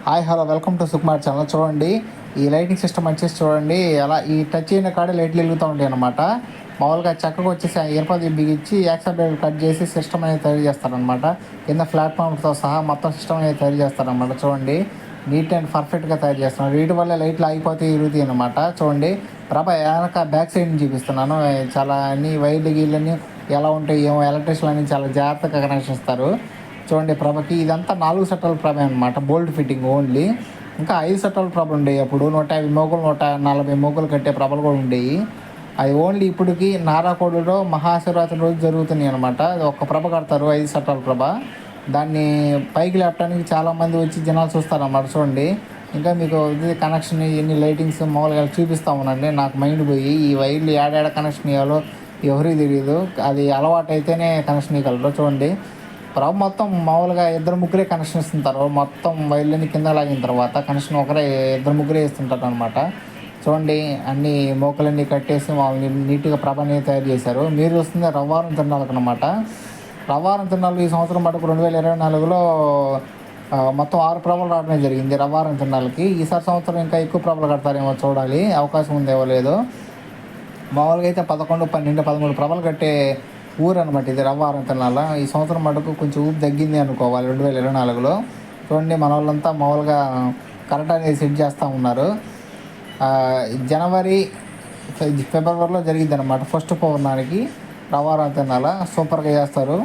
Hi hello welcome to Sukumar channel. చూడండి, ఈ lighting system వచ్చేసి చూడండి, అలా ఈ టచ్ అయిన కాడే లైట్లు వెలుగుతూ ఉంటాయి అనమాట. మామూలుగా చెక్కకు వచ్చేసి ఇరపది బిగించి యాక్సెప్ట్ కట్ చేసి సిస్టమ్ అనేది తయారు చేస్తారనమాట. కింద ప్లాట్ఫామ్తో సహా మొత్తం సిస్టమ్ అనేది తయారు చేస్తారనమాట. చూడండి, నీట్ అండ్ పర్ఫెక్ట్గా తయారు చేస్తున్నారు. వీటి వల్ల లైట్లు ఆగిపోతే ఇరుగుతాయి అనమాట. చూడండి, ప్రభ వెనక బ్యాక్ సైడ్ నుంచి చూపిస్తున్నాను. చాలా అన్ని వైర్లు గీళ్ళని ఎలా ఉంటాయి ఏమో, ఎలక్ట్రిషియన్ అని చాలా జాగ్రత్తగా కనెక్షన్ ఇస్తారు. చూడండి, ప్రభకి ఇదంతా 4 సెట్ల ప్రభ అనమాట. Bolt fitting only. ఇంకా 5 సెట్ల ప్రభలు ఉండేవి అప్పుడు. 150 మోగులు 140 మోగులు కట్టే ప్రభలు కూడా ఉండేవి. అది ఓన్లీ ఇప్పటికి నారాకోడులో మహాశివరాత్రి రోజు జరుగుతున్నాయి అనమాట. అది ఒక్క ప్రభ కడతారు, 5 సెట్ల ప్రభ. దాన్ని పైకి లేపడానికి చాలామంది వచ్చి జనాలు చూస్తారన్నమాట. చూడండి, ఇంకా మీకు ఇది కనెక్షన్ ఎన్ని లైటింగ్స్ మామూలుగా చూపిస్తా ఉన్నాండి. నాకు మైండ్ పోయి ఈ వైర్లు ఏడాడ కనెక్షన్ ఇవ్వాలో ఎవరికి తెలియదు. అది అలవాటు అయితేనే కనెక్షన్ ఇవ్వగలరు. చూడండి, ప్రభ మొత్తం మామూలుగా ఇద్దరు ముగ్గురే కనెక్షన్ ఇస్తుంటారు. మొత్తం వైర్లని కింద లాగిన తర్వాత కనెక్షన్ ఒకరే ఇద్దరు ముగ్గురే ఇస్తుంటారు అనమాట. చూడండి, అన్ని మోకలన్నీ కట్టేసి వాళ్ళని నీట్గా ప్రభని తయారు చేశారు. మీరు చూస్తుంది రవ్వారం తిరణాలకు అనమాట. రవ్వారం తిరణాలు ఈ సంవత్సరం మటుకు 2024లో మొత్తం 6 ప్రభలు రావడమే జరిగింది రవ్వారం తిరణాలకి. ఈసారి సంవత్సరం ఇంకా ఎక్కువ ప్రభలు కడతారేమో, చూడాలి. అవకాశం ఉందేమో లేదో. మామూలుగా అయితే 11, 12, 13 ప్రభలు కట్టే ఊరు అనమాట ఇది రవ్వారం తిరణాల. ఈ సంవత్సరం మటుకు కొంచెం ఊపు తగ్గింది అనుకోవాలి 2024లో. చూడండి, మన వాళ్ళంతా మామూలుగా కరెంట్ అనేది సెట్ చేస్తూ ఉన్నారు. జనవరి ఫిబ్రవరిలో జరిగింది అనమాట ఫస్ట్ పౌర్ణానికి రవ్వారం తిరణాల. సూపర్గా చేస్తారు.